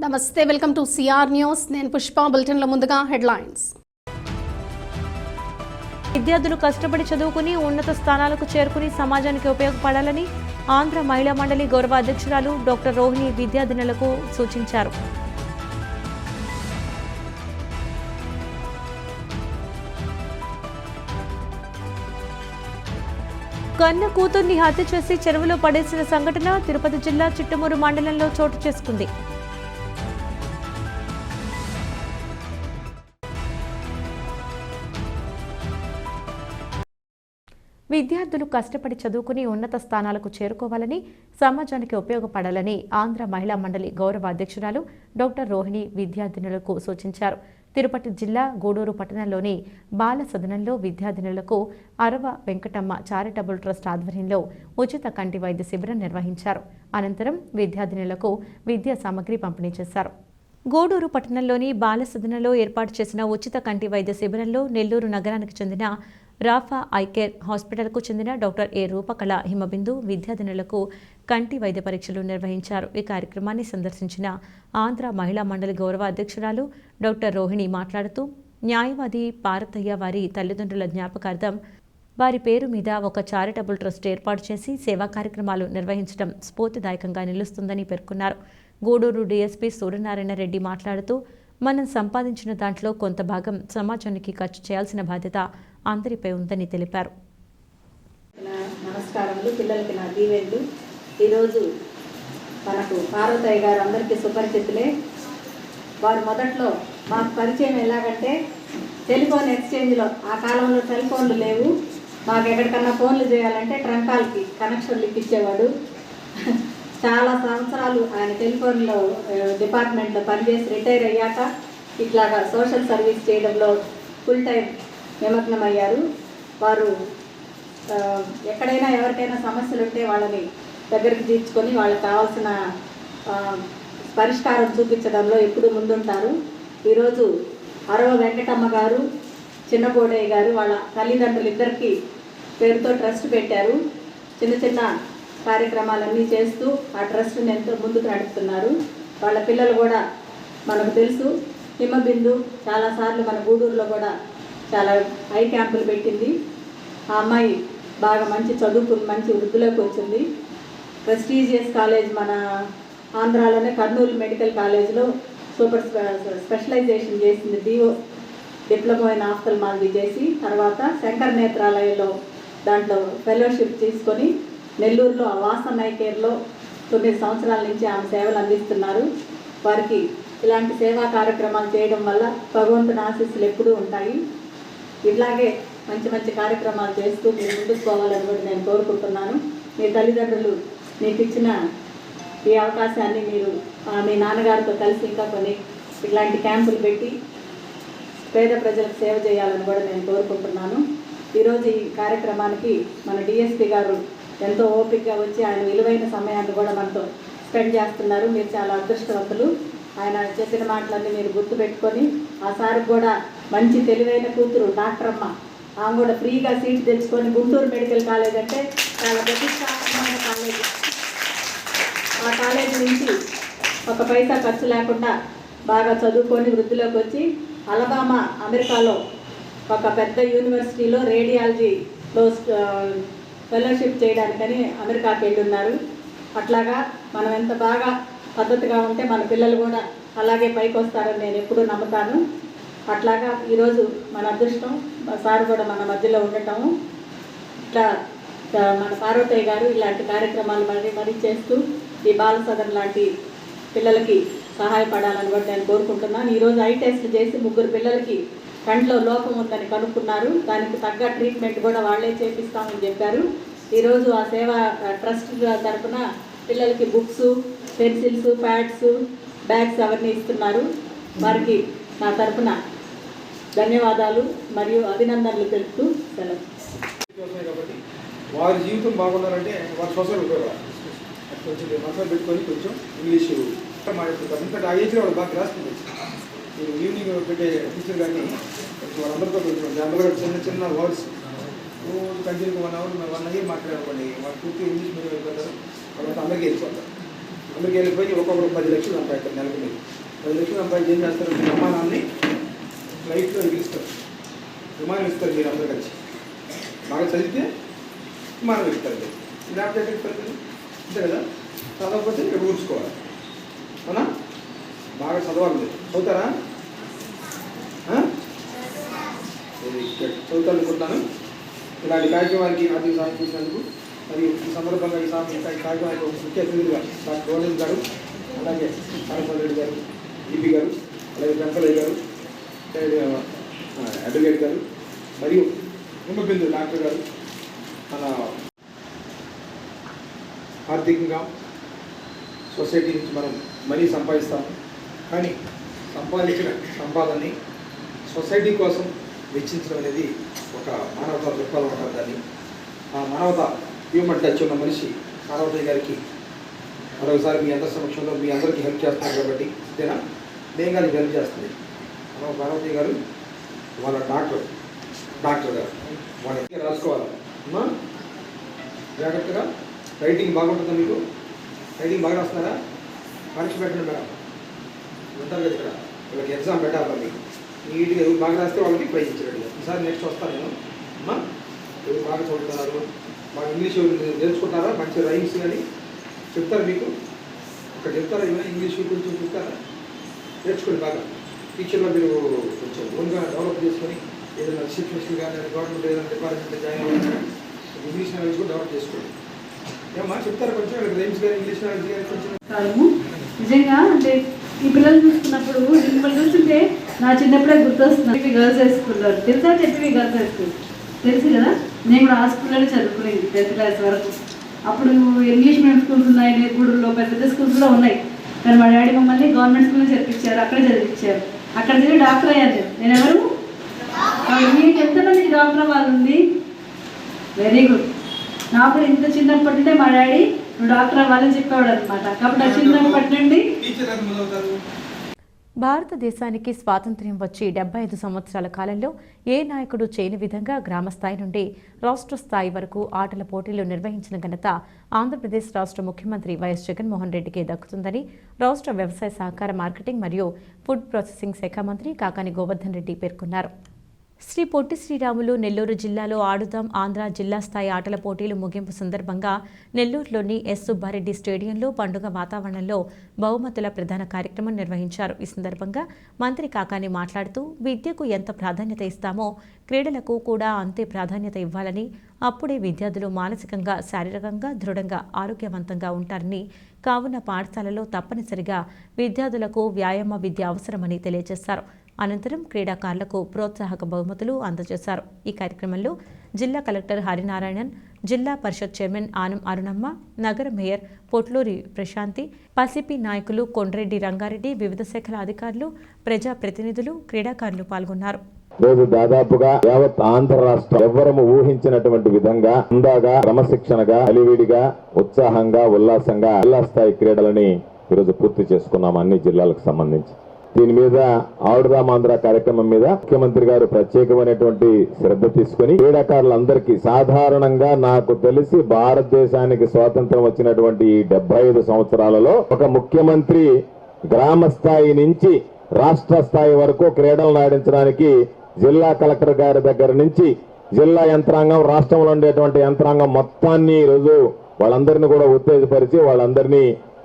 నమస్తే, welcome to CR news. నేను పుష్ప. బులెటిన్లో ముందుగా హెడ్లైన్స్. విద్యార్థులు కష్టపడి చదువుకుని ఉన్నత స్థానాలకు చేరుకుని సమాజానికి ఉపయోగపడాలని ఆంధ్ర మహిళా మండలి గౌరవ అధ్యక్షురాలు డాక్టర్ రోహిణి విద్యార్థినులకు సూచించారు. కన్న కూతుర్ని హత్య చేసి చెరువులో పడేసిన సంఘటన తిరుపతి జిల్లా చిట్టమూరు మండలంలో చోటు చేసుకుంది. విద్యార్థులు కష్టపడి చదువుకుని ఉన్నత స్థానాలకు చేరుకోవాలని సమాజానికి ఉపయోగపడాలని ఆంధ్ర మహిళా మండలి గౌరవ అధ్యక్షురాలు డాక్టర్ రోహిణి విద్యార్థినులకు సూచించారు. తిరుపతి జిల్లా గూడూరు పట్టణంలోని బాల సదనంలో విద్యార్థినులకు అరవ వెంకటమ్మ చారిటబుల్ ట్రస్ట్ ఆధ్వర్యంలో ఉచిత కంటి వైద్య శిబిరం నిర్వహించారు. అనంతరం విద్యార్థినులకు విద్యా సామగ్రి పంపిణీ చేశారు. గూడూరు పట్టణంలోని బాల సదనంలో ఏర్పాటు చేసిన ఉచిత కంటి వైద్య శిబిరంలో నెల్లూరు నగరానికి చెందిన రాఫా ఐకేర్ హాస్పిటల్కు చెందిన డాక్టర్ ఏ రూపకళ హిమబిందు విద్యార్థినులకు కంటి వైద్య పరీక్షలు నిర్వహించారు. ఈ కార్యక్రమాన్ని సందర్శించిన ఆంధ్ర మహిళా మండలి గౌరవ అధ్యక్షురాలు డాక్టర్ రోహిణి మాట్లాడుతూ, న్యాయవాది పార్వతయ్య వారి తల్లిదండ్రుల జ్ఞాపకార్థం వారి పేరు మీద ఒక చారిటబుల్ ట్రస్ట్ ఏర్పాటు చేసి సేవా కార్యక్రమాలు నిర్వహించడం స్ఫూర్తిదాయకంగా నిలుస్తుందని పేర్కొన్నారు. గూడూరు డీఎస్పీ సూర్యనారాయణ రెడ్డి మాట్లాడుతూ, మనం సంపాదించిన దాంట్లో కొంత భాగం సమాజానికి ఖర్చు చేయాల్సిన బాధ్యత అందరిపై ఉందని తెలిపారు. నమస్కారములు, పిల్లలకి నా దీవెన్లు. ఈరోజు మనకు పార్వతయ్య గారు అందరికీ సుపరిచితులే. వారు మొదట్లో మాకు పరిచయం ఎలాగంటే టెలిఫోన్ ఎక్స్చేంజ్లో, ఆ కాలంలో సెల్ ఫోన్లు లేవు, మాకు ఎక్కడికన్నా ఫోన్లు చేయాలంటే ట్రంకాలకి కనెక్షన్లు ఇప్పించేవాడు. చాలా సంవత్సరాలు ఆయన టెలిఫోన్లో డిపార్ట్మెంట్లో పనిచేసి రిటైర్ అయ్యాక ఇట్లాగా సోషల్ సర్వీస్ చేయడంలో ఫుల్ టైం నిమగ్నమయ్యారు. వారు ఎక్కడైనా ఎవరికైనా సమస్యలు ఉంటే వాళ్ళని దగ్గరికి తీర్చుకొని వాళ్ళకి కావాల్సిన పరిష్కారం చూపించడంలో ఎప్పుడూ ముందుంటారు. ఈరోజు అరవ వెంకటమ్మ గారు, చిన్నగోడయ్య గారు వాళ్ళ తల్లిదండ్రులు ఇద్దరికి పేరుతో ట్రస్ట్ పెట్టారు. చిన్న చిన్న కార్యక్రమాలన్నీ చేస్తూ ఆ ట్రస్ట్ని ఎంతో ముందుకు నడుపుతున్నారు. వాళ్ళ పిల్లలు కూడా మనకు తెలుసు. హిమబిందు చాలాసార్లు మన గూడూరులో కూడా చాలా ఐ క్యాంపులు పెట్టింది. ఆ అమ్మాయి బాగా మంచి చదువుకుని మంచి వృద్ధిలోకి వచ్చింది. ప్రెస్టీజియస్ కాలేజ్ మన ఆంధ్రాలోనే కర్నూలు మెడికల్ కాలేజ్లో సూపర్ స్పెషలైజేషన్ చేసింది. డిఓ డిప్లొమా ఇన్ ఆఫ్థల్మాలజీ చేసి తర్వాత శంకర్ నేత్రాలయంలో దాంట్లో ఫెలోషిప్ తీసుకొని నెల్లూరులో వాసన్ ఐ కేర్లో 9 సంవత్సరాల నుంచి ఆమె సేవలు అందిస్తున్నారు. వారికి ఇలాంటి సేవా కార్యక్రమాలు చేయడం వల్ల భగవంతుని ఆశీస్సులు ఎప్పుడూ ఉంటాయి. ఇట్లాగే మంచి మంచి కార్యక్రమాలు చేస్తూ మీరు ముందుకు పోవాలని కూడా నేను కోరుకుంటున్నాను. మీ తల్లిదండ్రులు మీకు ఇచ్చిన ఈ అవకాశాన్ని మీరు మీ నాన్నగారితో కలిసి ఇంకా కొన్ని ఇట్లాంటి క్యాంపులు పెట్టి పేద ప్రజలకు సేవ చేయాలని కూడా నేను కోరుకుంటున్నాను. ఈరోజు ఈ కార్యక్రమానికి మన డిఎస్పీ గారు ఎంతో ఓపికగా వచ్చి ఆయన విలువైన సమయాన్ని కూడా మనతో స్పెండ్ చేస్తున్నారు. మీరు చాలా అదృష్టవంతులు. ఆయన చెప్పిన మాటలన్నీ మీరు గుర్తుపెట్టుకొని ఆ సార్కి కూడా మంచి తెలివైన కూతురు డాక్టర్ అమ్మ, ఆమె కూడా ఫ్రీగా సీట్ తెచ్చుకొని గుంటూరు మెడికల్ కాలేజ్ అంటే చాలా ప్రతిష్టాత్మకమైన కాలేజీ. ఆ కాలేజీ నుంచి ఒక పైసా ఖర్చు లేకుండా బాగా చదువుకొని వృద్ధిలోకి వచ్చి అలబామా అమెరికాలో ఒక పెద్ద యూనివర్సిటీలో రేడియాలజీలో ఫెలోషిప్ చేయడానికని అమెరికాకి వెళ్ళున్నారు. అట్లాగా మనం ఎంత బాగా పద్ధతిగా ఉంటే మన పిల్లలు కూడా అలాగే పైకి వస్తారని నేను ఎప్పుడూ నమ్ముతాను. అట్లాగా ఈరోజు మన అదృష్టం సార్ కూడా మన మధ్యలో ఉండటము. ఇట్లా మన పార్వతయ్య గారు ఇలాంటి కార్యక్రమాలు మరీ చేస్తూ ఈ బాల సదన్ లాంటి పిల్లలకి సహాయపడాలని కూడా నేను కోరుకుంటున్నాను. ఈరోజు ఐ టెస్ట్ చేసి 3 పిల్లలకి కంట్లో లోపం ఉందని కనుక్కున్నారు. దానికి తగ్గ ట్రీట్మెంట్ కూడా వాళ్ళే చేపిస్తామని చెప్పారు. ఈరోజు ఆ సేవా ట్రస్ట్ తరఫున పిల్లలకి బుక్స్, పెన్సిల్స్, ప్యాడ్స్, బ్యాగ్స్ అవన్నీ ఇస్తున్నారు. వారికి నా తరఫున ధన్యవాదాలు మరియు అభినందనలు తెలుపుతూ సెలవు. వారి జీవితం బాగుండాలంటే వారి సొసైటీ ఉపయోగపడాలి. కొంచెం మనసులో పెట్టుకొని కొంచెం ఇంగ్లీషు మాట్లాడుతుంటారు. ఆ ఏజ్లో వాళ్ళు బాగా రాస్తుంది. మీరు ఈవినింగ్ పెట్టే టీచర్ కానీ వాళ్ళందరితో కొంచెం జనరల్గా చిన్న చిన్న వర్డ్స్ రోజు కంటిన్యూగా 1 అవర్ మాట్లాడుకోండి. వాళ్ళు పూర్తి ఇంగ్లీష్ మీడియం వెళ్ళిపోతారు. వాళ్ళంతా అందరికీ వెళ్ళిపోతారు. అమెరికా వెళ్ళిపోయి ఒక్కొక్కరు 10 లక్షలు సంపాదిస్తారు నెలకు. మీరు 10 లక్షలు సంపాదించి ఏం చేస్తారు? మీ విమానాన్ని ఫ్లైట్లో ఎగిరిస్తారు, విమానం ఇస్తారు. మీరు అందరూ కలిసి బాగా చదివితే విమానం ఇస్తారు. లేకపోతే ఎక్కడ ఇస్తారు? అంతే కదా. చదవకపోతే ఇక్కడ ఊడ్చుకోవాలి. అవునా? బాగా చదవాలి. చదువుతారా? చదువుతాను అనుకుంటున్నాను. ఇలాంటి కార్యక్రమానికి ఆర్థిక సాయం చేసినందుకు మరియు ఈ సందర్భంగా ఈ కార్యక్రమానికి ముఖ్య అతిథులుగా డాక్టర్ గోవింద్ గారు, అలాగే సారస్వత రెడ్డి గారు, ఈపీ గారు, అలాగే వెంకయ్య గారు, అడ్వకేట్ గారు మరియు కుంభబిందు డాక్టర్ గారు, మన ఆర్థికంగా సొసైటీ నుంచి మనం మనీ సంపాదిస్తాము, కానీ సంపాదించిన సంపాదనని సొసైటీ కోసం వెచ్చించడం అనేది ఒక మానవతా దృక్పథం అంటారు దాన్ని. ఆ మానవత హ్యూమన్ టచ్ ఉన్న మనిషి పార్వతయ్య గారికి మరొకసారి మీ అందరి సమక్షంలో మీ అందరికీ హెల్ప్ చేస్తున్నారు కాబట్టి అంతేనా? నేను కానీ హెల్ప్ చేస్తుంది. పార్వతయ్య గారు వాళ్ళ డాక్టర్ గారు వాళ్ళకి రాసుకోవాలి అమ్మా జాగ్రత్తగా. రైటింగ్ బాగుంటుందా మీకు? రైటింగ్ బాగా రాస్తున్నారా? పరీక్ష పెట్టండి మేడం, ఉంటారు కదా ఇక్కడ. వాళ్ళకి ఎగ్జామ్ పెట్టాలి. మీకు నీట్గా ఎవరు బాగా రాస్తే వాళ్ళకి ప్రైజ్ ఇచ్చాడు. ఈసారి నెక్స్ట్ వస్తాను నేను. అమ్మా ఎవరు బాగా చదువుతున్నారు, బాగా ఇంగ్లీష్ నేర్చుకుంటారా? మంచి రైమ్స్ కానీ చెప్తారు మీకు? అక్కడ చెప్తారా? ఏమైనా ఇంగ్లీష్ కొంచెం చెప్తారా? నేర్చుకోండి బాగా. టీచర్లో మీరు కొంచెం ఓన్గా డెవలప్ చేసుకొని ఏదైనా చీఫ్ మినిస్టర్ కానీ గవర్నమెంట్ ఏదైనా డిపార్ట్మెంట్లో జాయిన్ అవ్వాలన్నా ఇంగ్లీష్ నాలెడ్జ్ కూడా డెవలప్ చేసుకోండి. ఏమన్నా చెప్తారా కొంచెం రైమ్స్ కానీ ఇంగ్లీష్ నాలెడ్జ్ కానీ కొంచెం? కాలము నిజంగా అంటే ఈ పిల్లలు చూసుకున్నప్పుడు మిమ్మల్ని చూస్తుంటే నా చిన్నప్పుడే గుర్తొస్తున్నాను. గర్ల్స్ హై స్కూల్లో తెలుసా? చెప్పి గర్ల్స్ హై స్కూల్ తెలుసు కదా. నేను కూడా ఆ స్కూల్లోనే చదువుకునేది 10th క్లాస్ వరకు. అప్పుడు ఇంగ్లీష్ మీడియం స్కూల్స్ ఉన్నాయి, నేర్పూడులో పెద్ద స్కూల్స్ కూడా ఉన్నాయి. కానీ మా డాడీ మమ్మల్ని గవర్నమెంట్ స్కూల్లో చదివించారు, అక్కడే చదివించారు. అక్కడ చదివి డాక్టర్ అయ్యారు. నేను ఎవరు? మీకు ఎంతమందికి డాక్టర్ అవ్వాలి ఉంది? Very good. నాకు ఇంత చిన్నప్పటి నుండే మా డాడీ నువ్వు డాక్టర్ అవ్వాలని చెప్పేవాడు అనమాట. కాబట్టి ఆ చిన్నప్పటి నుండి భారతదేశానికి స్వాతంత్ర్యం వచ్చి 75 సంవత్సరాల కాలంలో ఏ నాయకుడు చేయని విధంగా గ్రామ స్థాయి నుండి రాష్ట్ర స్థాయి వరకు ఆటల పోటీలు నిర్వహించిన ఘనత ఆంధ్రప్రదేశ్ రాష్ట్ర ముఖ్యమంత్రి వైఎస్ జగన్మోహన్ రెడ్డికి దక్కుతుందని రాష్ట్ర వ్యవసాయ సహకార మార్కెటింగ్ మరియు ఫుడ్ ప్రాసెసింగ్ శాఖ మంత్రి కాకాని గోవర్ధన్ రెడ్డి పేర్కొన్నారు. శ్రీ పొట్టి శ్రీరాములు నెల్లూరు జిల్లాలో ఆడుదాం ఆంధ్ర జిల్లా స్థాయి ఆటల పోటీలు ముగింపు సందర్భంగా నెల్లూరులోని ఎస్ సుబ్బారెడ్డి స్టేడియంలో పండుగ వాతావరణంలో బహుమతుల ప్రధాన కార్యక్రమం నిర్వహించారు. ఈ సందర్భంగా మంత్రి కాకాని మాట్లాడుతూ విద్యకు ఎంత ప్రాధాన్యత ఇస్తామో క్రీడలకు కూడా అంతే ప్రాధాన్యత ఇవ్వాలని, అప్పుడే విద్యార్థులు మానసికంగా శారీరకంగా దృఢంగా ఆరోగ్యవంతంగా ఉంటారని, కావున పాఠశాలలో తప్పనిసరిగా విద్యార్థులకు వ్యాయామ విద్య అవసరమని తెలియజేశారు. అనంతరం క్రీడాకారులకు ప్రోత్సాహక బహుమతులు అందజేశారు. ఈ కార్యక్రమంలో జిల్లా కలెక్టర్ హరినారాయణన్, జిల్లా పరిషత్ చైర్మన్ ఆనం అరుణమ్మ, నగర మేయర్ పొట్లూరి ప్రశాంతి, పసిపి నాయకులు కొండ్రెడ్డి రంగారెడ్డి, వివిధ శాఖల అధికారులు, ప్రజా ప్రతినిధులు, క్రీడాకారులు పాల్గొన్నారు. రోజు దాదాపుగా యావత్ ఆంధ్ర రాష్ట్రం ఎవ్వరము ఊహించినటువంటి విధంగా అందాగా, క్రమశిక్షణగా, అలివిడిగా, ఉత్సాహంగా, ఉల్లాసంగా జిల్లా స్థాయి క్రీడలని ఈరోజు పూర్తి చేసుకున్నాం అన్ని జిల్లాలకు సంబంధించి. దీని మీద ఆడుదాం ఆంధ్ర కార్యక్రమం మీద ముఖ్యమంత్రి గారు ప్రత్యేకమైనటువంటి శ్రద్ధ తీసుకుని క్రీడాకారులందరికీ సాధారణంగా నాకు తెలిసి భారతదేశానికి స్వాతంత్రం వచ్చినటువంటి 75 సంవత్సరాలలో ఒక ముఖ్యమంత్రి గ్రామ స్థాయి నుంచి రాష్ట్ర స్థాయి వరకు క్రీడలను ఆడించడానికి జిల్లా కలెక్టర్ గారి దగ్గర నుంచి జిల్లా యంత్రాంగం, రాష్ట్రంలో ఉండేటువంటి యంత్రాంగం మొత్తాన్ని ఈరోజు వాళ్ళందరినీ కూడా ఉత్తేజపరిచి వాళ్ళందరినీ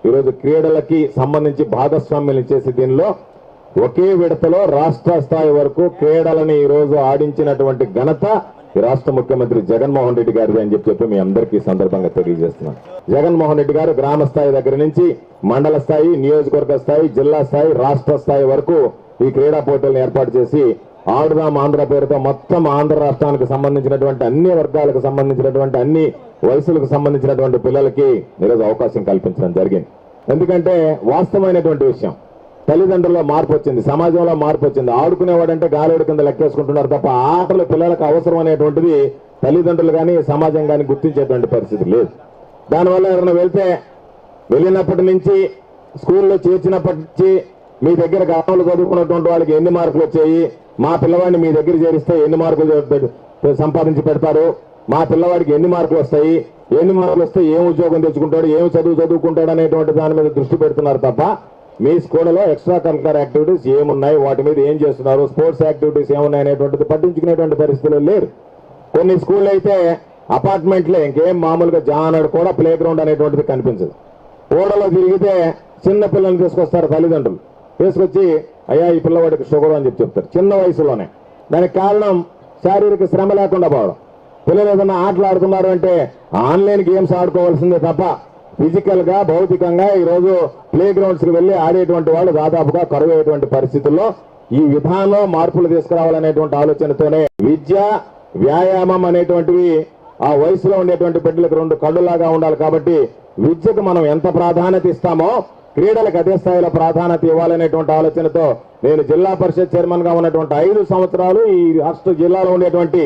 ఈరోజు క్రీడలకి సంబంధించి భాగస్వామ్యం చేసి దీనిలో ఒకే విడతలో రాష్ట్ర స్థాయి వరకు క్రీడలని ఈరోజు ఆడించినటువంటి ఘనత ఈ రాష్ట్ర ముఖ్యమంత్రి జగన్మోహన్ రెడ్డి గారిది అని చెప్పి మీ అందరికీ సందర్భంగా తెలియజేస్తున్నాను. జగన్మోహన్ రెడ్డి గారు గ్రామ స్థాయి దగ్గర నుంచి మండల స్థాయి, నియోజకవర్గ స్థాయి, జిల్లా స్థాయి, రాష్ట్ర స్థాయి వరకు ఈ క్రీడా పోటీలను ఏర్పాటు చేసి ఆడుదాం ఆంధ్ర పేరుతో మొత్తం ఆంధ్ర రాష్ట్రానికి సంబంధించినటువంటి అన్ని వర్గాలకు సంబంధించినటువంటి అన్ని వయసులకు సంబంధించినటువంటి పిల్లలకి ఈరోజు అవకాశం కల్పించడం జరిగింది. ఎందుకంటే వాస్తవమైనటువంటి విషయం, తల్లిదండ్రుల్లో మార్పు వచ్చింది, సమాజంలో మార్పు వచ్చింది. ఆడుకునేవాడంటే గాలిడి కింద లెక్కేసుకుంటున్నారు తప్ప ఆటలు పిల్లలకు అవసరం అనేటువంటిది తల్లిదండ్రులు కానీ సమాజం కానీ గుర్తించేటువంటి పరిస్థితి లేదు. దానివల్ల ఎవరైనా వెళ్ళినప్పటి నుంచి స్కూల్లో చేర్చినప్పటి నుంచి మీ దగ్గర గ్రామంలో చదువుకున్నటువంటి వాళ్ళకి ఎన్ని మార్కులు వచ్చాయి, మా పిల్లవాడిని మీ దగ్గర చేరిస్తే ఎన్ని మార్కులు సంపాదించి పెడతారు, మా పిల్లవాడికి ఎన్ని మార్కులు వస్తాయి, ఏం ఉద్యోగం తెచ్చుకుంటాడు, ఏం చదువుకుంటాడు అనేటువంటి దాని మీద దృష్టి పెడుతున్నారు తప్ప మీ స్కూల్లో ఎక్స్ట్రా కరికులర్ యాక్టివిటీస్ ఏమున్నాయి, వాటి మీద ఏం చేస్తున్నారు, స్పోర్ట్స్ యాక్టివిటీస్ ఏమున్నాయి అనేటువంటిది పట్టించుకునేటువంటి పరిస్థితులు లేరు. కొన్ని స్కూళ్ళు అయితే అపార్ట్మెంట్లే, ఇంకేం మామూలుగా జానడు కూడా ప్లే గ్రౌండ్ అనేటువంటిది కనిపించదు. ఓడలో తిరిగితే చిన్న పిల్లల్ని తీసుకొస్తారు తల్లిదండ్రులు, తీసుకొచ్చి అయ్యా ఈ పిల్లవాడికి షుగర్ అని చెప్తారు చిన్న వయసులోనే. దానికి కారణం శారీరక శ్రమ లేకుండా పోవడం. పిల్లలు ఏదైనా ఆటలు ఆడుతున్నారు అంటే ఆన్లైన్ గేమ్స్ ఆడుకోవాల్సిందే తప్ప ఫిజికల్ గా భౌతికంగా ఈరోజు ప్లే గ్రౌండ్స్ కి వెళ్ళి ఆడేటువంటి వాళ్ళు దాదాపుగా కరువయ్యేటువంటి పరిస్థితుల్లో ఈ విధానంలో మార్పులు తీసుకురావాలనేటువంటి ఆలోచనతోనే విద్య వ్యాయామం అనేటువంటివి ఆ వయసులో ఉండేటువంటి బిడ్డలకు రెండు కళ్ళులాగా ఉండాలి. కాబట్టి విద్యకు మనం ఎంత ప్రాధాన్యత ఇస్తామో క్రీడలకు అదే స్థాయిలో ప్రాధాన్యత ఇవ్వాలనేటువంటి ఆలోచనతో నేను జిల్లా పరిషత్ చైర్మన్ గా ఉన్నటువంటి 5 సంవత్సరాలు ఈ రాష్ట్ర జిల్లాలో ఉండేటువంటి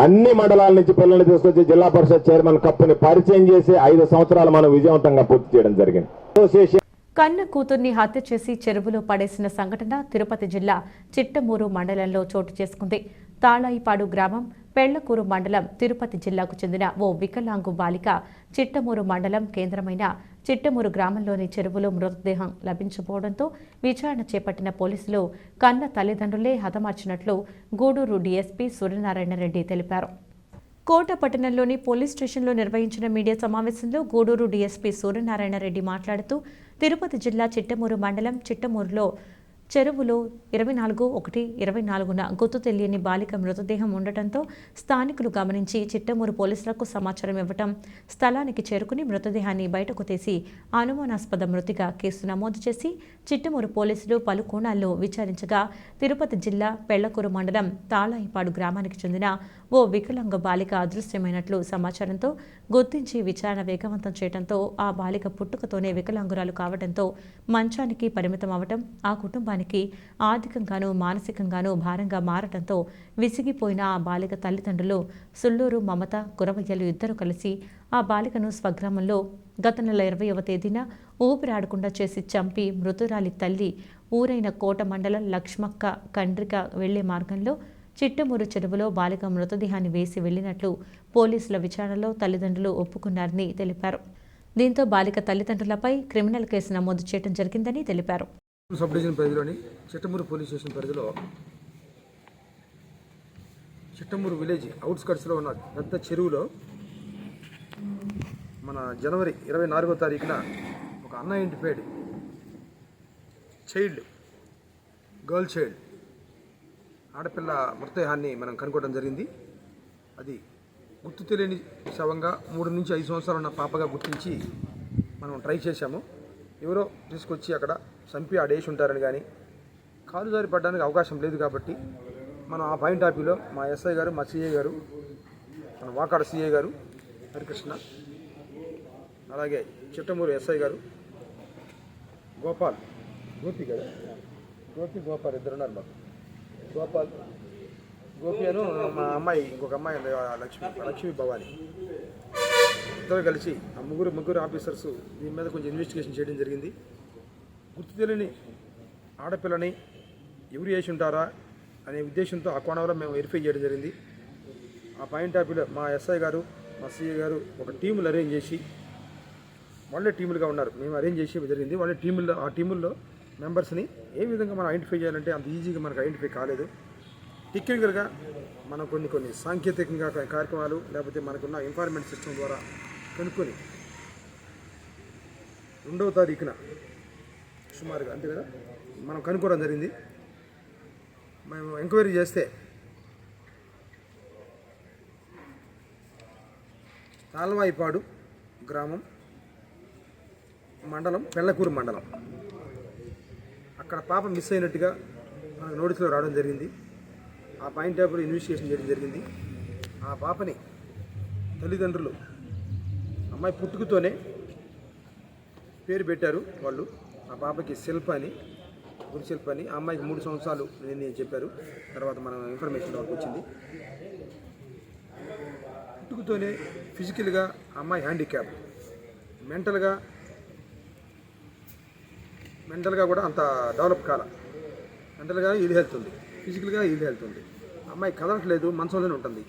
అన్ని మండలాల నుంచి పిల్లల్ని తీసుకొచ్చి జిల్లా పరిషత్ చైర్మన్ కప్పుని పరిచయం చేసి 5 సంవత్సరాలు మనం విజయవంతంగా పూర్తి చేయడం జరిగింది. అసోసియేషన్ కన్న కూతుర్ని హత్య చేసి చెరువులో పడేసిన సంఘటన తిరుపతి జిల్లా చిట్టమూరు మండలంలో చోటు చేసుకుంది. తాళాయిపాడు గ్రామం పెళ్లకూరు మండలం తిరుపతి జిల్లాకు చెందిన ఓ వికలాంగు బాలిక చిట్టమూరు మండలం కేంద్రమైన చిట్టమూరు గ్రామంలోని చెరువులో మృతదేహం లభించకపోవడంతో విచారణ చేపట్టిన పోలీసులు కన్న తల్లిదండ్రులే హతమార్చినట్లు గూడూరు డీఎస్పీ సూర్యనారాయణ రెడ్డి తెలిపారు. కోట పట్టణంలోని పోలీస్ స్టేషన్లో నిర్వహించిన మీడియా సమావేశంలో గూడూరు డీఎస్పీ సూర్యనారాయణ రెడ్డి మాట్లాడుతూ తిరుపతి జిల్లా చిట్టమూరు మండలం చిట్టమూరులో చెరువులో 24/1/24న గుర్తు తెలియని బాలిక మృతదేహం ఉండటంతో స్థానికులు గమనించి చిట్టమూరు పోలీసులకు సమాచారం ఇవ్వటం, స్థలానికి చేరుకుని మృతదేహాన్ని బయటకు తీసి అనుమానాస్పద మృతిగా కేసు నమోదు చేసి చిట్టమూరు పోలీసులు పలు కోణాల్లో విచారించగా తిరుపతి జిల్లా పెళ్లకూరు మండలం తాళాయిపాడు గ్రామానికి చెందిన ఓ వికలాంగ బాలిక అదృశ్యమైనట్లు సమాచారంతో గుర్తించి విచారణ వేగవంతం చేయడంతో ఆ బాలిక పుట్టుకతోనే వికలాంగురాలు కావడంతో మంచానికి పరిమితం అవటం, ఆ కుటుంబానికి ఆర్థికంగానూ మానసికంగానూ భారంగా మారటంతో విసిగిపోయిన ఆ బాలిక తల్లిదండ్రులు సుల్లూరు మమత గురవయ్యలు ఇద్దరు కలిసి ఆ బాలికను స్వగ్రామంలో గత నెల 20వ తేదీన ఊపిరాడకుండా చేసి చంపి మృతురాలి తల్లి ఊరైన కోట మండలం లక్ష్మక్క కండ్రిక వెళ్లే మార్గంలో చిట్టమూరు చెరువులో బాలిక మృతదేహాన్ని వేసి వెళ్లినట్లు పోలీసుల విచారణలో తల్లిదండ్రులు ఒప్పుకున్నారని తెలిపారు. దీంతో బాలిక తల్లిదండ్రులపై క్రిమినల్ కేసు నమోదు చేయడం జరిగిందని తెలిపారు. సబ్ డివిజన్ పరిధిలోని చిట్టమూరు పోలీస్ స్టేషన్ పరిధిలో చిట్టమూరు విలేజ్ అవుట్స్కట్స్లో ఉన్న పెద్ద చెరువులో మన జనవరి 24వ తారీఖున ఒక అన్ఐడెంటిఫైడ్ గర్ల్ చైల్డ్ ఆడపిల్ల మృతదేహాన్ని మనం కనుక్కోవడం జరిగింది. అది గుర్తు తెలియని శవంగా 3 నుంచి 5 సంవత్సరాలు ఉన్న పాపగా గుర్తించి మనం ట్రై చేశాము. ఎవరో తీసుకొచ్చి అక్కడ చంపి ఆడేసి ఉంటారని కానీ కాలు జారి పడడానికి అవకాశం లేదు. కాబట్టి మనం ఆ పాయింట్ ఆఫ్ వ్యూలో మా ఎస్ఐ గారు, మా సిఐ గారు, మన వాకాడ సిఐ గారు హరికృష్ణ, అలాగే చిట్టమూరు ఎస్ఐ గారు గోపి గోపాల్ ఇద్దరు ఉన్నారు. మాకు గోపి అను మా అమ్మాయి, ఇంకొక అమ్మాయి లక్ష్మీ భవాని, ఇద్దరు కలిసి ఆ ముగ్గురు ఆఫీసర్స్ దీని మీద కొంచెం ఇన్వెస్టిగేషన్ చేయడం జరిగింది. గుర్తు తెలియని ఆడపిల్లని ఎవరు చేసి ఉంటారా అనే ఉద్దేశంతో ఆ కోణంలో మేము వెరిఫై చేయడం జరిగింది. ఆ పాయింట్ ఆఫ్ వ్యూలో మా ఎస్ఐ గారు, మా సిఐ గారు ఒక టీములు అరేంజ్ చేసి, వాళ్ళే టీములుగా ఉన్నారు, మేము అరేంజ్ చేసి జరిగింది. వాళ్ళే ఆ టీముల్లో మెంబర్స్ని ఏ విధంగా మనం ఐడెంటిఫై చేయాలంటే అంత ఈజీగా మనకు ఐడెంటిఫై కాలేదు. టెక్నికల్గా మనం కొన్ని సాంకేతికంగా కార్యక్రమాలు లేకపోతే మనకున్న ఇన్ఫార్మెంట్ సిస్టమ్ ద్వారా కనుక్కొని 2వ తారీఖున సుమారుగా అంతే కదా మనం కనుక్కోవడం జరిగింది. మేము ఎంక్వైరీ చేస్తే తాళవాయిపాడు గ్రామం మండలం పెళ్లకూరు మండలం అక్కడ పాప మిస్ అయినట్టుగా మనకు నోటీసులో రావడం జరిగింది. ఆ పాయింట్ ఆఫ్ ఇన్వెస్టిగేషన్ చేయడం జరిగింది. ఆ పాపని తల్లిదండ్రులు అమ్మాయి పుట్టుకతోనే పేరు పెట్టారు వాళ్ళు. ఆ పాపకి శిల్ప అని, గురుశిల్ప అని. ఆ అమ్మాయికి 3 సంవత్సరాలు నేను చెప్పారు. తర్వాత మనం ఇన్ఫర్మేషన్ వరకు వచ్చింది. పుట్టుకతోనే ఫిజికల్గా అమ్మాయి హ్యాండిక్యాప్, మెంటల్గా కూడా అంత డెవలప్ కాల. మెంటల్గా ఇల్ హెల్త్ ఉంది, ఫిజికల్గా ఇల్ హెల్త్ ఉంది. అమ్మాయి కదలట్లేదు, మంచంలోనే ఉంటుంది.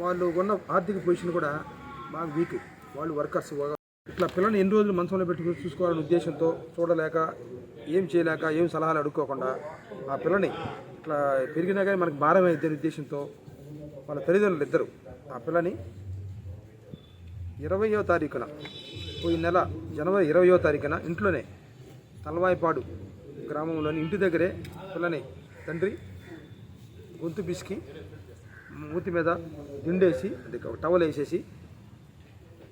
వాళ్ళు ఉన్న ఆర్థిక పొజిషన్ కూడా బాగా వీక్. వాళ్ళు వర్కర్స్. ఇట్లా పిల్లల్ని ఎన్ని రోజులు మంచంలో పెట్టుకుని చూసుకోవాలనే ఉద్దేశంతో చూడలేక, ఏం చేయలేక, ఏం సలహాలు అడుక్కోకుండా ఆ పిల్లని ఇట్లా పెరిగినా కానీ మనకు భారం అయిద్దనే ఉద్దేశంతో వాళ్ళ తల్లిదండ్రులు ఇద్దరు ఆ పిల్లని 20వ తారీఖున, పోయిన నెల జనవరి 20వ తారీఖున ఇంట్లోనే తలవాయిపాడు గ్రామంలోని ఇంటి దగ్గరే పిల్లని తండ్రి గొంతు పిసికి మూతి మీద దిండేసి, అది టవల్ వేసేసి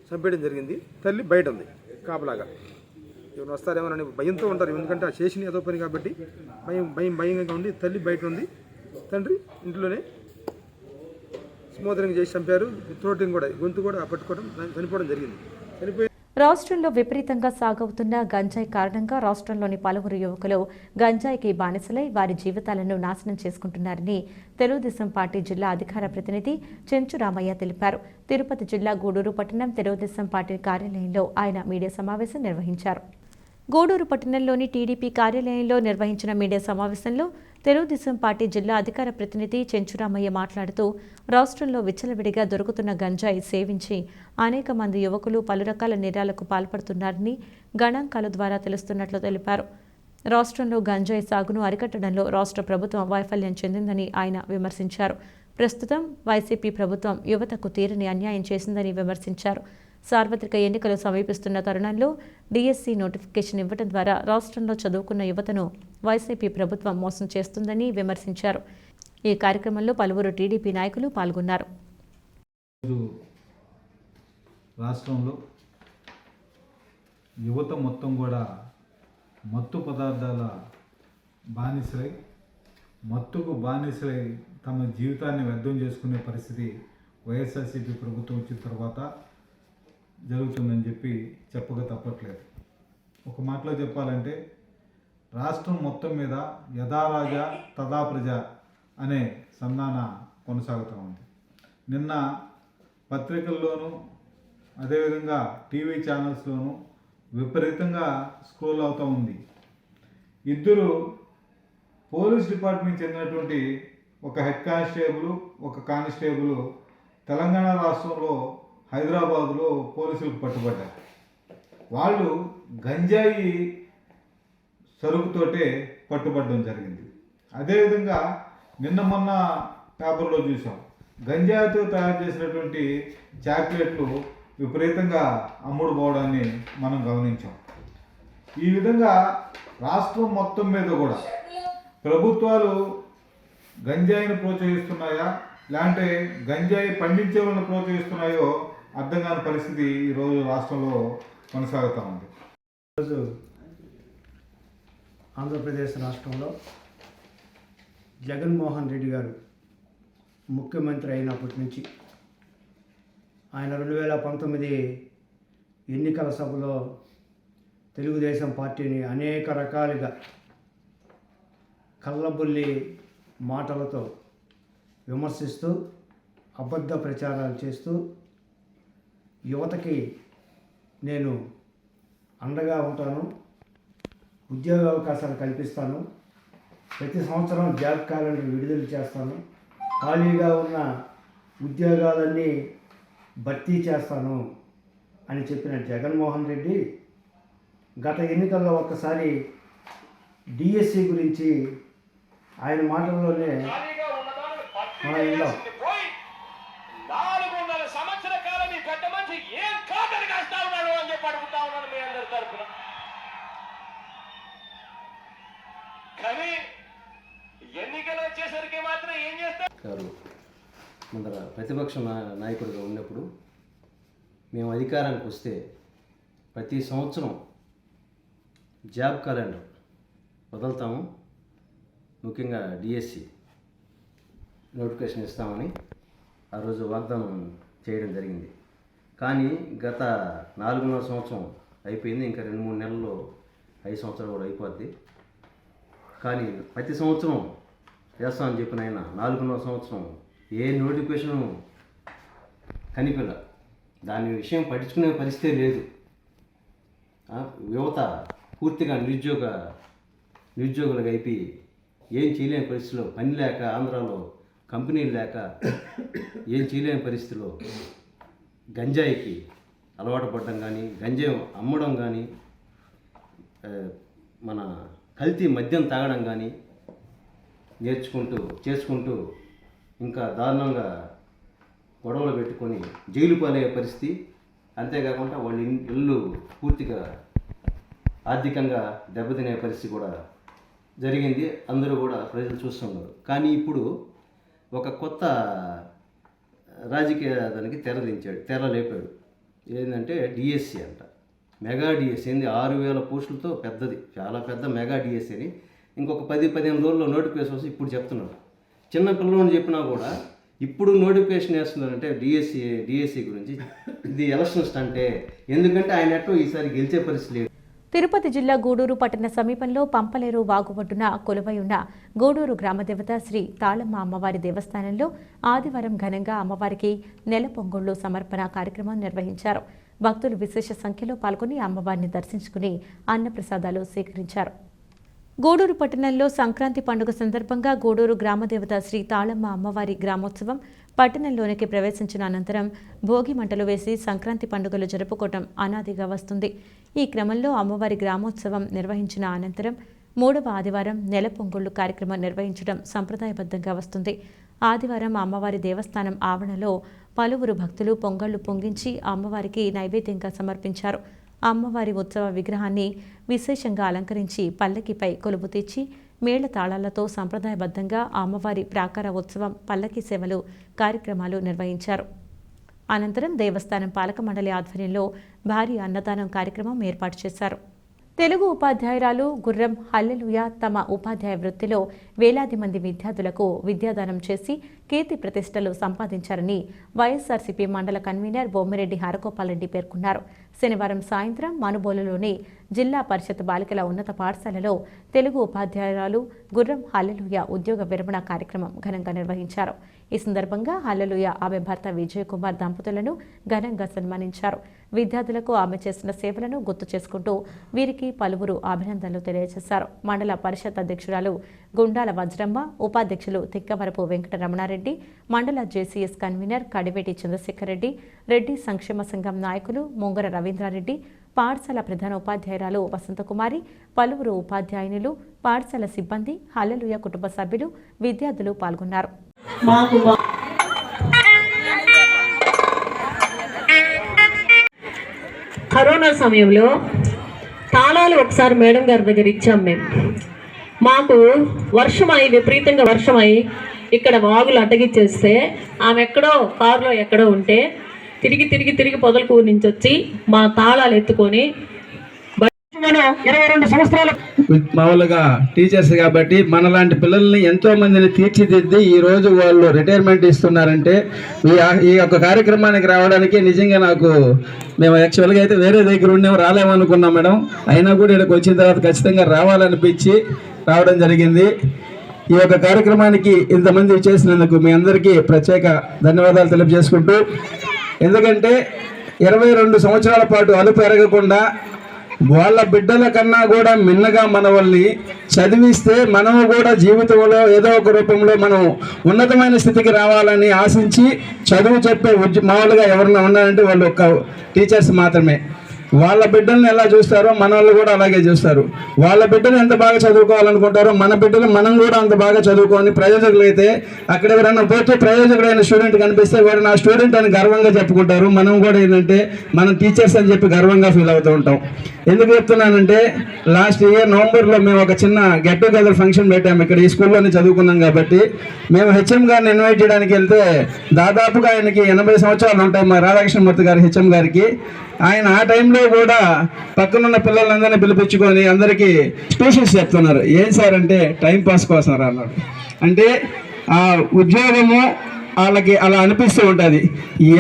చంపేయడం జరిగింది. తల్లి బయట ఉంది కాపలాగా. ఎవరు వస్తారేమోనని భయంతో ఉంటారు, ఎందుకంటే ఆ చేసిన ఏదో పని కాబట్టి భయంగా ఉండి తల్లి బయట ఉంది. తండ్రి ఇంట్లోనే స్మోదరింగ్ చేసి చంపారు. త్రోటింగ్ కూడా, గొంతు కూడా పట్టుకోవడం, చనిపోవడం జరిగింది. చనిపోయి రాష్ట్రంలో విపరీతంగా సాగవుతున్న గంజాయి కారణంగా రాష్ట్రంలోని పలువురు యువకులు గంజాయికి బానిసలై వారి జీవితాలను నాశనం చేసుకుంటున్నారని తెలుగుదేశం పార్టీ జిల్లా అధికార ప్రతినిధి చెంచు రామయ్య తెలిపారు. తిరుపతి జిల్లా గూడూరు పట్టణం తెలుగుదేశం పార్టీ కార్యాలయంలో ఆయన మీడియా సమావేశం నిర్వహించారు. గూడూరు పట్టణంలోని టీడీపీ కార్యాలయంలో నిర్వహించిన మీడియా సమావేశంలో తెలుగుదేశం పార్టీ జిల్లా అధికార ప్రతినిధి చెంచురామయ్య మాట్లాడుతూ రాష్ట్రంలో విచ్చలవిడిగా దొరుకుతున్న గంజాయి సేవించి అనేక మంది యువకులు పలు రకాల నేరాలకు పాల్పడుతున్నారని గణాంకాల ద్వారా తెలుస్తున్నట్లు తెలిపారు. రాష్ట్రంలో గంజాయి సాగును అరికట్టడంలో రాష్ట్ర ప్రభుత్వం వైఫల్యం చెందిందని ఆయన విమర్శించారు. ప్రస్తుతం వైసీపీ ప్రభుత్వం యువతకు తీరని అన్యాయం చేసిందని విమర్శించారు. సార్వత్రిక ఎన్నికలు సమీపిస్తున్న తరుణంలో డిఎస్సి నోటిఫికేషన్ ఇవ్వడం ద్వారా రాష్ట్రంలో చదువుకున్న యువతను వైసీపీ ప్రభుత్వం మోసం చేస్తుందని విమర్శించారు. ఈ కార్యక్రమంలో పలువురు టీడీపీ నాయకులు పాల్గొన్నారు. రాష్ట్రంలో యువత మొత్తం కూడా మత్తు పదార్థాల బానిసలై, మత్తుకు బానిసలై తమ జీవితాన్ని వ్యర్థం చేసుకునే పరిస్థితి వైఎస్ఆర్సీపీ ప్రభుత్వం వచ్చిన తర్వాత జరుగుతుందని చెప్పక తప్పట్లేదు. ఒక మాటలో చెప్పాలంటే రాష్ట్రం మొత్తం మీద యథా రాజా తదా ప్రజ అనే సంధాన కొనసాగుతూ ఉంది. నిన్న పత్రికల్లోనూ అదేవిధంగా టీవీ ఛానల్స్లోనూ విపరీతంగా స్క్రోల్ అవుతూ ఉంది. ఇద్దరు పోలీస్ డిపార్ట్మెంట్ చెందినటువంటి ఒక హెడ్ కానిస్టేబుల్, ఒక కానిస్టేబుల్ తెలంగాణ రాష్ట్రంలో హైదరాబాదులో పోలీసులకు పట్టుబడ్డారు. వాళ్ళు గంజాయి సరుకుతోటే పట్టుబడడం జరిగింది. అదేవిధంగా నిన్న మొన్న పేపర్లో చూసాం, గంజాయితో తయారు చేసినటువంటి చాక్లెట్లు విపరీతంగా అమ్ముడు పోవడాన్ని మనం గమనించాం. ఈ విధంగా రాష్ట్రం మొత్తం మీద కూడా ప్రభుత్వాలు గంజాయిని ప్రోత్సహిస్తున్నాయా, లేదంటే గంజాయి పండించే వాళ్ళని ప్రోత్సహిస్తున్నాయో అర్థం కాని పరిస్థితి ఈరోజు రాష్ట్రంలో కొనసాగుతూ ఉంది. ఈరోజు ఆంధ్రప్రదేశ్ రాష్ట్రంలో జగన్మోహన్ రెడ్డి గారు ముఖ్యమంత్రి అయినప్పటి నుంచి ఆయన 2019 ఎన్నికల సభలో తెలుగుదేశం పార్టీని అనేక రకాలుగా కళ్ళబుల్లి మాటలతో విమర్శిస్తూ అబద్ధ ప్రచారాలు చేస్తూ యువతకి నేను అండగా ఉంటాను, ఉద్యోగ అవకాశాలు కల్పిస్తాను, ప్రతి సంవత్సరం జాబ్ క్యాలెండర్ విడుదల చేస్తాను, ఖాళీగా ఉన్న ఉద్యోగాలన్నీ భర్తీ చేస్తాను అని చెప్పిన జగన్మోహన్ రెడ్డి గత ఎన్నికల్లో ఒక్కసారి డిఎస్సి గురించి ఆయన మాటల్లోనే మనం విన్నాం. 4.5 సంవత్సరాల కాలం ఈ పెద్ద మనిషి ఏం కాదని కాస్తా ఉన్నాడు అని చెప్పి అడుగుతా ఉన్నాను మీ అందరి తరఫున. కానీ ఎన్నికలు వచ్చేసరికి మాత్రం ఏం చేస్తారు? ముందర ప్రతిపక్ష నాయకుడిగా ఉన్నప్పుడు మేము అధికారానికి వస్తే ప్రతి సంవత్సరం జాబ్ క్యాలెండర్ వదులుతాము, ముఖ్యంగా డిఎస్సి నోటిఫికేషన్ ఇస్తామని ఆ రోజు వాగ్దానం చేయడం జరిగింది. కానీ గత 4.5 సంవత్సరం అయిపోయింది, ఇంకా 2-3 నెలల్లో 5 సంవత్సరాలు కూడా అయిపోద్ది. కానీ ప్రతి సంవత్సరం చేస్తామని చెప్పిన ఆయన 4.5 సంవత్సరం ఏ నోటిఫికేషను కనిపిల్ల, దాని విషయం పట్టించుకునే పరిస్థితే లేదు. యువత పూర్తిగా నిరుద్యోగులుగా అయిపోయి ఏం చేయలేని పరిస్థితిలో, పని లేక ఆంధ్రాలో కంపెనీలు లేక ఏం చేయలేని పరిస్థితిలో గంజాయికి అలవాటు పడడం కానీ, గంజాయి అమ్మడం కానీ, మన కల్తీ మద్యం తాగడం కానీ చేసుకుంటూ ఇంకా దారుణంగా గొడవలు పెట్టుకొని జైలు పాలయ్యే పరిస్థితి. అంతేకాకుండా వాళ్ళ ఇల్లు పూర్తిగా ఆర్థికంగా దెబ్బతినే పరిస్థితి కూడా జరిగింది. అందరూ కూడా ప్రజలు చూస్తున్నారు. కానీ ఇప్పుడు ఒక కొత్త రాజకీయ దానికి తెర లేపాడు. ఏంటంటే డిఎస్సి అంట, మెగా డిఎస్సి. ఏంది 6,000 పోస్టులతో పెద్దది, చాలా పెద్ద మెగా డిఎస్సి అని ఇంకొక 10-15 రోజుల్లో నోటిఫికేషన్ వస్తే ఇప్పుడు చెప్తున్నారు. చిన్న పిల్లలని చెప్పినా కూడా ఇప్పుడు నోటిఫికేషన్ వేస్తున్నారంటే డిఎస్సి గురించి. ఇది ఎలక్షన్స్ అంటే, ఎందుకంటే ఆయన ఎట్టో ఈసారి గెలిచే పరిస్థితి లేదు. తిరుపతి జిల్లా గూడూరు పట్టణ సమీపంలో పంపలేరు వాగుబొడ్డున కొలువై ఉన్న గూడూరు గ్రామదేవత శ్రీ తాళమ్మ అమ్మవారి దేవస్థానంలో ఆదివారం ఘనంగా అమ్మవారికి నెల పొంగళ్ళు సమర్పణ కార్యక్రమం నిర్వహించారు. భక్తులు విశేష సంఖ్యలో పాల్గొని అమ్మవారిని దర్శించుకుని అన్నప్రసాదాలు స్వీకరించారు. గూడూరు పట్టణంలో సంక్రాంతి పండుగ సందర్భంగా గూడూరు గ్రామదేవత శ్రీ తాళమ్మ అమ్మవారి గ్రామోత్సవం పట్టణంలోనికి ప్రవేశించిన అనంతరం భోగి మంటలు వేసి సంక్రాంతి పండుగలు జరుపుకోవటం అనాదిగా వస్తుంది. ఈ క్రమంలో అమ్మవారి గ్రామోత్సవం నిర్వహించిన అనంతరం 3వ ఆదివారం నెల పొంగళ్ళు కార్యక్రమం నిర్వహించడం సంప్రదాయబద్ధంగా వస్తుంది. ఆదివారం అమ్మవారి దేవస్థానం ఆవరణలో పలువురు భక్తులు పొంగళ్లు పొంగించి అమ్మవారికి నైవేద్యంగా సమర్పించారు. అమ్మవారి ఉత్సవ విగ్రహాన్ని విశేషంగా అలంకరించి పల్లకిపై కొలువు తెచ్చి మేళ తాళాలతో సంప్రదాయబద్ధంగా అమ్మవారి ప్రాకార ఉత్సవం, పల్లకి సేవలు కార్యక్రమాలు నిర్వహించారు. అనంతరం దేవస్థానం పాలక మండలి ఆధ్వర్యంలో భారీ అన్నదానం కార్యక్రమం ఏర్పాటు చేశారు. తెలుగు ఉపాధ్యాయురాలు గుర్రం హల్లెలూయ తమ ఉపాధ్యాయ వృత్తిలో వేలాది మంది విద్యార్థులకు విద్యాదానం చేసి కీర్తి ప్రతిష్టలు సంపాదించారని వైఎస్ఆర్సీపీ మండల కన్వీనర్ బొమ్మిరెడ్డి హరగోపాల్రెడ్డి పేర్కొన్నారు. శనివారం సాయంత్రం మనుబోలులోని జిల్లా పరిషత్ బాలికల ఉన్నత పాఠశాలలో తెలుగు ఉపాధ్యాయురాలు గుర్రం హల్లెలూయ ఉద్యోగ విరమణ కార్యక్రమం ఘనంగా నిర్వహించారు. ఈ సందర్భంగా హల్లెలూయ ఆమె భర్త విజయ్ కుమార్ దంపతులను ఘనంగా సన్మానించారు. విద్యార్థులకు ఆమె చేసిన సేవలను గుర్తు చేసుకుంటూ వీరికి పలువురు అభినందనలు తెలియజేశారు. మండల పరిషత్ అధ్యక్షురాలు గుండాల వజ్రమ్మ, ఉపాధ్యక్షులు తిక్కవరపు వెంకటరమణారెడ్డి, మండల జేసీఎస్ కన్వీనర్ కడివేటి చంద్రశేఖర్ రెడ్డి, రెడ్డి సంక్షేమ సంఘం నాయకులు ముంగర రవీంద్రారెడ్డి, పాఠశాల ప్రధాన ఉపాధ్యాయురాలు వసంతకుమారి, పలువురు ఉపాధ్యాయునులు, పాఠశాల సిబ్బంది, హల్లెలూయ కుటుంబ సభ్యులు, విద్యార్థులు పాల్గొన్నారు. కరోనా సమయంలో తాళాలు ఒకసారి మేడం గారి దగ్గర ఇచ్చాం మేము. మాకు వర్షమై, విపరీతంగా వర్షమై ఇక్కడ వాగులు అడ్డగిచ్చేస్తే ఆమె ఎక్కడో కారులో ఎక్కడో ఉంటే తిరిగి పొదలకూరు నుంచి వచ్చి మా తాళాలు ఎత్తుకొని 22 సంవత్సరాలు మామూలుగా టీచర్స్ కాబట్టి మనలాంటి పిల్లల్ని ఎంతో మందిని తీర్చిదిద్ది ఈ రోజు వాళ్ళు రిటైర్మెంట్ ఇస్తున్నారంటే ఈ యొక్క కార్యక్రమానికి రావడానికి నిజంగా మేము యాక్చువల్గా అయితే వేరే దగ్గర ఉండేవి రాలేమనుకున్నాం మేడం. అయినా కూడా ఇక్కడికి వచ్చిన తర్వాత ఖచ్చితంగా రావాలనిపించి రావడం జరిగింది. ఈ యొక్క కార్యక్రమానికి ఇంతమంది చేసినందుకు మీ అందరికీ ప్రత్యేక ధన్యవాదాలు తెలియజేసుకుంటూ, ఎందుకంటే 22 సంవత్సరాల పాటు అలుపు ఎరగకుండా వాళ్ళ బిడ్డల కన్నా కూడా మిన్నగా మనల్ని చదివిస్తే మనము కూడా జీవితంలో ఏదో ఒక రూపంలో మనం ఉన్నతమైన స్థితికి రావాలని ఆశించి చదువు చెప్పే మామూలుగా ఎవరన్నా ఉన్నారంటే వాళ్ళు ఒక టీచర్స్ మాత్రమే. వాళ్ళ బిడ్డల్ని ఎలా చూస్తారో మన వాళ్ళు కూడా అలాగే చూస్తారు. వాళ్ళ బిడ్డలు ఎంత బాగా చదువుకోవాలనుకుంటారో మన బిడ్డలు మనం కూడా అంత బాగా చదువుకొని ప్రయోజకులు అయితే అక్కడ ఎవరైనా పోతే ప్రయోజకుడైన స్టూడెంట్ కనిపిస్తే వాడు నా స్టూడెంట్ అని గర్వంగా చెప్పుకుంటారు. మనం కూడా ఏంటంటే మనం టీచర్స్ అని చెప్పి గర్వంగా ఫీల్ అవుతూ ఉంటాం. ఎందుకు చెప్తున్నానంటే లాస్ట్ ఇయర్ నవంబర్లో మేము ఒక చిన్న గెట్ టుగెదర్ ఫంక్షన్ పెట్టాము. ఇక్కడ ఈ స్కూల్లోనే చదువుకున్నాం కాబట్టి మేము హెచ్ఎం గారిని ఇన్వైట్ చేయడానికి వెళ్తే దాదాపుగా ఆయనకి 80 సంవత్సరాలు ఉంటాయి. మా రాధాకృష్ణమూర్తి గారి హెచ్ఎం గారికి. ఆయన ఆ టైంలో కూడా పక్కనున్న పిల్లలందరినీ పిలిపించుకొని అందరికీ ట్యూషన్స్ చెప్తున్నారు. ఏం సార్ అంటే టైంపాస్ కోసం రా అన్నాడు. అంటే ఆ ఉద్యోగము వాళ్ళకి అలా అనిపిస్తూ ఉంటుంది.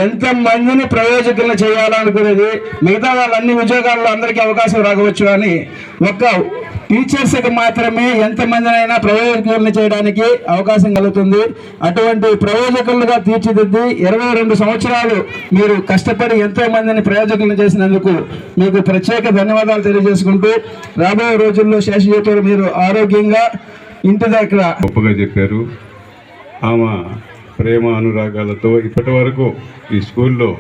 ఎంతమందిని ప్రయోజకులను చేయాలనుకునేది మిగతా వాళ్ళు అన్ని ఉద్యోగాల్లో అందరికీ అవకాశం రాకపోవచ్చు, అని ఒక్క టీచర్స్కి మాత్రమే ఎంతమందినైనా ప్రయోజకులను చేయడానికి అవకాశం కలుగుతుంది. అటువంటి ప్రయోజకులుగా తీర్చిదిద్ది 22 సంవత్సరాలు మీరు కష్టపడి ఎంతో మందిని ప్రయోజకులను చేసినందుకు మీకు ప్రత్యేక ధన్యవాదాలు తెలియజేసుకుంటూ, రాబోయే రోజుల్లో శేష జీవితంలో మీరు ఆరోగ్యంగా ఇంటి దగ్గర గొప్పగా చెప్పారు. ఆమె ప్రేమ అనురాగాలతో ఇప్పటి వరకు ఈ స్కూల్లో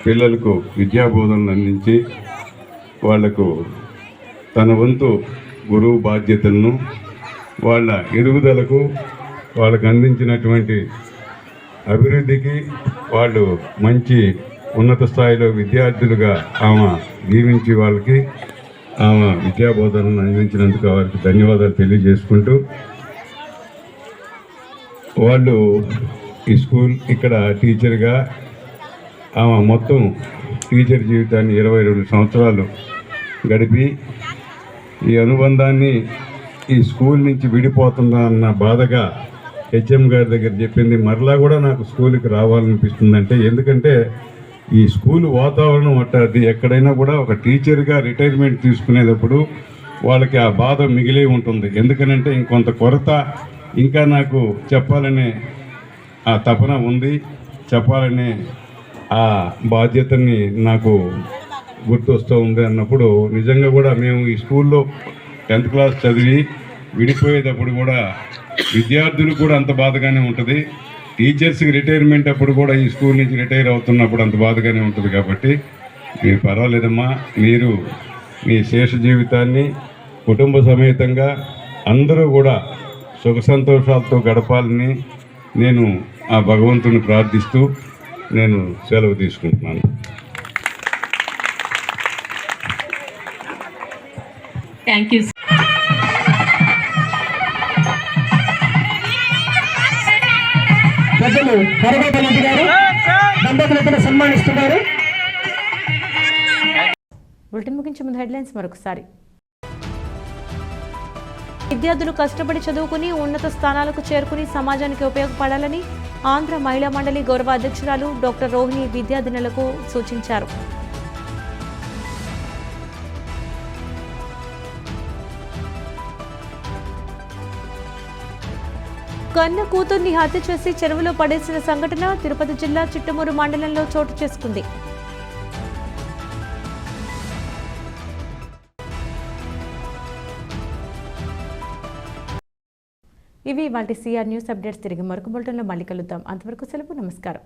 పిల్లలకు విద్యాబోధనలు అందించి వాళ్లకు తన వంతు గురువు బాధ్యతలను వాళ్ళ ఎదుగుదలకు వాళ్ళకు అందించినటువంటి అభివృద్ధికి వాళ్ళు మంచి ఉన్నత స్థాయిలో విద్యార్థులుగా ఆమె దీవించి వాళ్ళకి ఆమె విద్యాబోధనను అందించినందుకు వారికి ధన్యవాదాలు తెలియజేసుకుంటూ వాళ్ళు ఈ స్కూల్ ఇక్కడ టీచర్గా ఆమె మొత్తం టీచర్ జీవితాన్ని 22 సంవత్సరాలు గడిపి ఈ అనుబంధాన్ని ఈ స్కూల్ నుంచి విడిపోతుందా అన్న బాధగా హెచ్ఎం గారి దగ్గర చెప్పింది. మరలా కూడా నాకు స్కూల్కి రావాలనిపిస్తుందంటే ఎందుకంటే ఈ స్కూల్ వాతావరణం అట్టది. ఎక్కడైనా కూడా ఒక టీచర్గా రిటైర్మెంట్ తీసుకునేటప్పుడు వాళ్ళకి ఆ బాధ మిగిలే ఉంటుంది. ఎందుకనంటే ఇంకొంత కొరత ఇంకా నాకు చెప్పాలనే ఆ తపన ఉంది, చెప్పాలనే ఆ బాధ్యతని నాకు గుర్తొస్తూ ఉంది అన్నప్పుడు నిజంగా కూడా మేము ఈ స్కూల్లో 10th క్లాస్ చదివి విడిపోయేటప్పుడు కూడా విద్యార్థులకు కూడా అంత బాధగానే ఉంటుంది, టీచర్స్కి రిటైర్మెంట్ అప్పుడు కూడా ఈ స్కూల్ నుంచి రిటైర్ అవుతున్నప్పుడు అంత బాధగానే ఉంటుంది. కాబట్టి మీరు పర్వాలేదమ్మా, మీరు మీ శేష జీవితాన్ని కుటుంబ సమేతంగా అందరూ కూడా సుఖ సంతోషాలతో గడపాలని నేను ఆ భగవంతుని ప్రార్థిస్తూ నేను సెలవు తీసుకుంటున్నాను. Thank you. పెద్దలు హరగోపాల్ గారు దండకులతో సన్మానిస్తున్నారు. బులెటిన్ ముగించే ముందు హెడ్లైన్స్ మరొకసారి. విద్యార్థులు కష్టపడి చదువుకుని ఉన్నత స్థానాలకు చేరుకుని సమాజానికి ఉపయోగపడాలని ఆంధ్ర మహిళా మండలి గౌరవ అధ్యక్షురాలు డాక్టర్ రోహిణి విద్యార్థినులకు సూచించారు. కన్న కూతుర్ని హత్య చేసి చెరువులో పడేసిన సంఘటన తిరుపతి జిల్లా చిట్టమూరు మండలంలో చోటు చేసుకుంది. ఇవి వాటి సిఆర్ న్యూస్ అప్డేట్స్. తిరిగి మరొక బులెటిన్లో మళ్ళీ కలుద్దాం. అంతవరకు సెలవు. నమస్కారం.